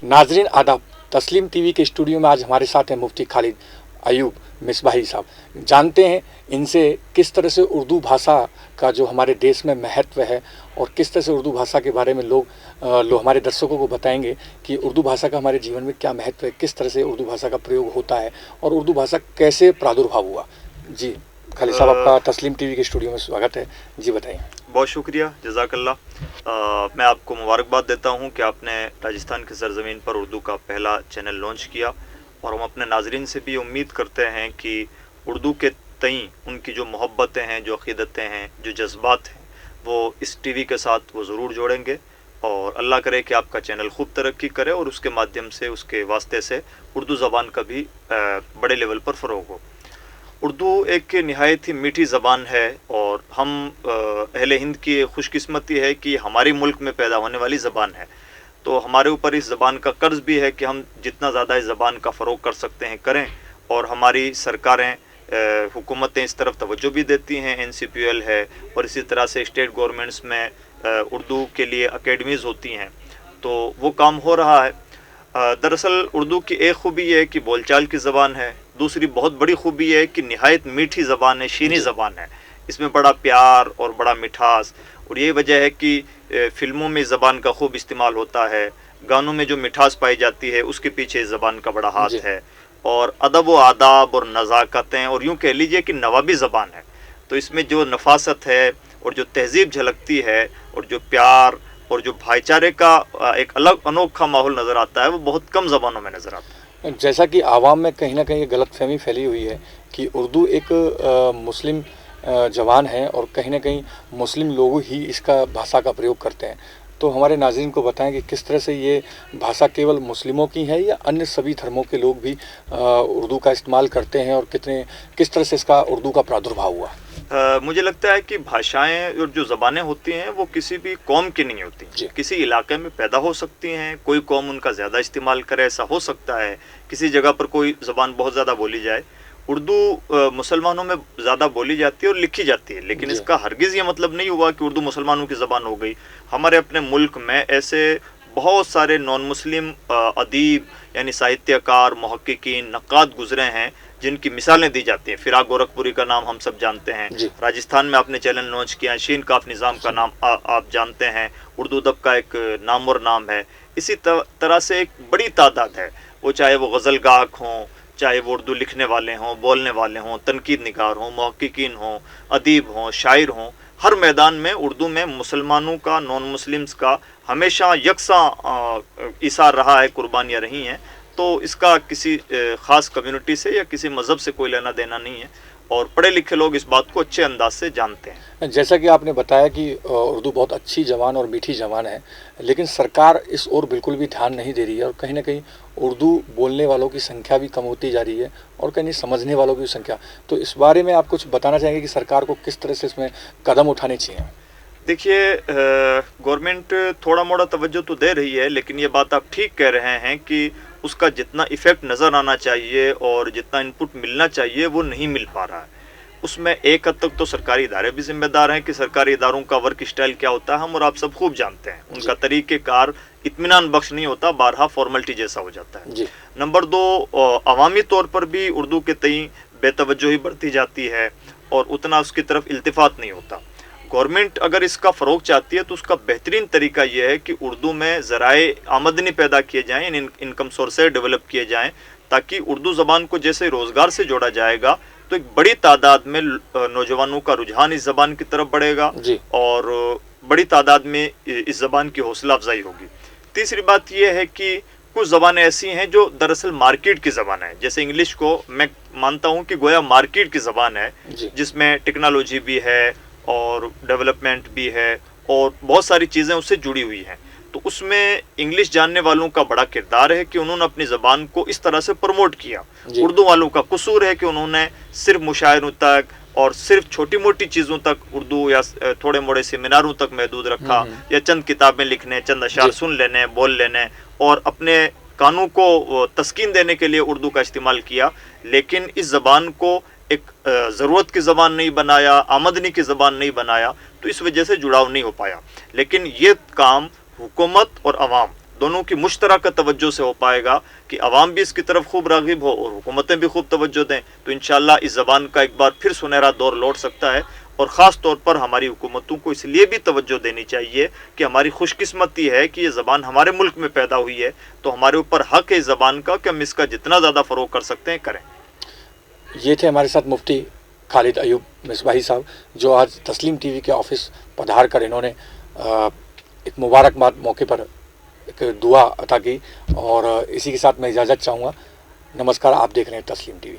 नाजरीन आदाब, तस्लीम टीवी के स्टूडियो में आज हमारे साथ हैं मुफ्ती खालिद अयूब मिसबाही साहब। जानते हैं इनसे किस तरह से उर्दू भाषा का जो हमारे देश में महत्व है और किस तरह से उर्दू भाषा के बारे में लोग हमारे दर्शकों को बताएंगे कि उर्दू भाषा का हमारे जीवन में क्या महत्व है, किस तरह से उर्दू भाषा का प्रयोग होता है और उर्दू भाषा कैसे प्रादुर्भाव हुआ। जी खालिद साहब, आपका तस्लीम टीवी के स्टूडियो में स्वागत है। जी बताइए। बहुत शुक्रिया, जज़ाकल्लाह। मैं आपको मुबारकबाद देता हूँ कि आपने राजस्थान की सरज़मीन पर उर्दू का पहला चैनल लॉन्च किया और हम अपने नाजरीन से भी उम्मीद करते हैं कि उर्दू के तई उनकी जो मोहब्बतें हैं, जो अक़ीदतें हैं, जो जज्बात हैं, वो इस टीवी के साथ वो ज़रूर जोड़ेंगे और अल्लाह करे कि आपका चैनल खूब तरक्की करे और उसके माध्यम से, उसके वास्ते से उर्दू ज़बान का भी बड़े लेवल पर फ़रोग़ हो। उर्दू एक नहायत ही मीठी ज़बान है और हम अहले हिंद की खुशकिस्मती है कि हमारे मुल्क में पैदा होने वाली ज़बान है, तो हमारे ऊपर इस ज़बान का कर्ज़ भी है कि हम जितना ज़्यादा इस ज़बान का फ़रोग़ कर सकते हैं करें। और हमारी सरकारें, हुकूमतें इस तरफ तवज्जो भी देती हैं, NCPL है और इसी तरह से स्टेट गवर्नमेंट्स में उर्दू के लिए अकेडमीज़ होती हैं, तो वो काम हो रहा है। दरअसल उर्दू की एक ख़ूबी है कि बोलचाल की ज़बान है, दूसरी बहुत बड़ी ख़ूबी है कि नहायत मीठी ज़बान है, शीनी ज़बान है। इसमें बड़ा प्यार और बड़ा मिठास, और यही वजह है कि फ़िल्मों में ज़बान का खूब इस्तेमाल होता है, गानों में जो मिठास पाई जाती है उसके पीछे इस ज़बान का बड़ा हाथ है। और अदब व आदाब और नज़ाकतें, और यूँ कह लीजिए कि नवाबी ज़बान है, तो इसमें जो नफासत है और जो तहज़ीब झलकती है और जो प्यार और जो भाईचारे का एक अलग अनोखा माहौल नज़र आता है, वो बहुत कम ज़बानों में नज़र आता है। जैसा कि आवाम में कहीं ना कहीं गलतफहमी फैली हुई है कि उर्दू एक मुस्लिम ज़बान है और कहीं ना कहीं मुस्लिम लोग ही इसका भाषा का प्रयोग करते हैं, तो हमारे नाज़रीन को बताएं कि किस तरह से ये भाषा केवल मुस्लिमों की है या अन्य सभी धर्मों के लोग भी उर्दू का इस्तेमाल करते हैं और किस तरह से इसका उर्दू का प्रादुर्भाव हुआ। मुझे लगता है कि भाषाएं और जो ज़बानें होती हैं वो किसी भी कौम की नहीं होती, किसी इलाके में पैदा हो सकती हैं, कोई कौम उनका ज़्यादा इस्तेमाल करे, ऐसा हो सकता है। किसी जगह पर कोई ज़बान बहुत ज़्यादा बोली जाए, उर्दू मुसलमानों में ज़्यादा बोली जाती है और लिखी जाती है, लेकिन इसका हरगिज़ ये मतलब नहीं हुआ कि उर्दू मुसलमानों की ज़बान हो गई। हमारे अपने मुल्क में ऐसे बहुत सारे नॉन मुस्लिम अदीब यानी साहित्यकार, मुहक्किकीन, नक्काद गुज़रे हैं जिनकी मिसालें दी जाती हैं। फिराक गोरखपुरी का नाम हम सब जानते हैं, राजस्थान में आपने चैनल लॉन्च किया, शीन काफ निज़ाम का नाम आप जानते हैं, उर्दू अदब का एक नामवर नाम है। इसी तरह से एक बड़ी तादाद है, वो चाहे वो गज़ल गाहक हों, चाहे वो उर्दू लिखने वाले हों, बोलने वाले हों, तनकीद निगार हों, मुहक्किकीन हों, अदीब हों, शायर हों, हर मैदान में उर्दू में मुसलमानों का, नॉन मुस्लिम्स का हमेशा यकसा इसार रहा है, कुर्बानियाँ रही हैं। तो इसका किसी ख़ास कम्युनिटी से या किसी मज़हब से कोई लेना देना नहीं है और पढ़े लिखे लोग इस बात को अच्छे अंदाज से जानते हैं। जैसा कि आपने बताया कि उर्दू बहुत अच्छी ज़बान और मीठी ज़बान है, लेकिन सरकार इस ओर बिल्कुल भी ध्यान नहीं दे रही है और कहीं ना कहीं उर्दू बोलने वालों की संख्या भी कम होती जा रही है और कहीं समझने वालों की संख्या। तो इस बारे में आप कुछ बताना चाहेंगे कि सरकार को किस तरह से इसमें कदम उठाने चाहिए। देखिए, गवर्नमेंट थोड़ा मोड़ा तवज्जो तो दे रही है, लेकिन ये बात आप ठीक कह रहे हैं कि उसका जितना इफ़ेक्ट नज़र आना चाहिए और जितना इनपुट मिलना चाहिए वो नहीं मिल पा रहा है। उसमें एक हद तक तो सरकारी इदारे भी ज़िम्मेदार हैं कि सरकारी इदारों का वर्क स्टाइल क्या होता है, हम और आप सब खूब जानते हैं। उनका तरीक़ेकार इत्मीनान बख्श नहीं होता, बारहा फॉर्मेलिटी जैसा हो जाता है। नंबर 2, अवामी तौर पर भी उर्दू के तई बेतवज्जोही बढ़ती जाती है और उतना उसकी तरफ इल्तिफ़ात नहीं होता। गवर्नमेंट अगर इसका फ़रोग़ चाहती है तो उसका बेहतरीन तरीका यह है कि उर्दू में ज़राए आमदनी पैदा किए जाएँ, इनकम सोर्सेज डेवलप किए जाएँ, ताकि उर्दू ज़बान को जैसे रोज़गार से जोड़ा जाएगा तो एक बड़ी तादाद में नौजवानों का रुझान इस ज़बान की तरफ बढ़ेगा और बड़ी तादाद में इस ज़बान की हौसला अफजाई होगी। तीसरी बात यह है कि कुछ ज़बानें ऐसी हैं जो दरअसल मार्केट की ज़बान है, जैसे इंग्लिश को मैं मानता हूँ कि गोया मार्केट की ज़बान है, जिसमें टेक्नोलॉजी भी है और डेवलपमेंट भी है और बहुत सारी चीज़ें उससे जुड़ी हुई हैं। तो उसमें इंग्लिश जानने वालों का बड़ा किरदार है कि उन्होंने अपनी ज़बान को इस तरह से प्रमोट किया। उर्दू वालों का कसूर है कि उन्होंने सिर्फ मुशायरों तक और सिर्फ छोटी मोटी चीज़ों तक उर्दू या थोड़े मोड़े सेमिनारों तक महदूद रखा, या चंद किताबें लिखने, चंद अशार सुन लेने, बोल लेने और अपने कानों को तस्कीन देने के लिए उर्दू का इस्तेमाल किया, लेकिन इस ज़बान को एक ज़रूरत की ज़बान नहीं बनाया, आमदनी की ज़बान नहीं बनाया, तो इस वजह से जुड़ाव नहीं हो पाया। लेकिन ये काम हुकूमत और अवाम دونوں کی مشترکہ توجہ سے ہو پائے گا کہ عوام بھی اس کی طرف خوب راغب ہو اور حکومتیں بھی خوب توجہ دیں، تو انشاءاللہ اس زبان کا ایک بار پھر سنہرا دور لوٹ سکتا ہے۔ اور خاص طور پر ہماری حکومتوں کو اس لیے بھی توجہ دینی چاہیے کہ ہماری خوش قسمتی ہے کہ یہ زبان ہمارے ملک میں پیدا ہوئی ہے، تو ہمارے اوپر حق ہے اس زبان کا کہ ہم اس کا جتنا زیادہ فروغ کر سکتے ہیں کریں۔ یہ تھے ہمارے ساتھ مفتی خالد ایوب مصباحی صاحب، جو آج تسلیم ٹی وی کے آفس پدھار کر انہوں نے ایک مبارکباد موقع پر ایک دعا عطا کی، اور اسی کے ساتھ میں اجازت چاہوں گا۔ نمسکار، آپ دیکھ رہے ہیں تسلیم ٹی وی۔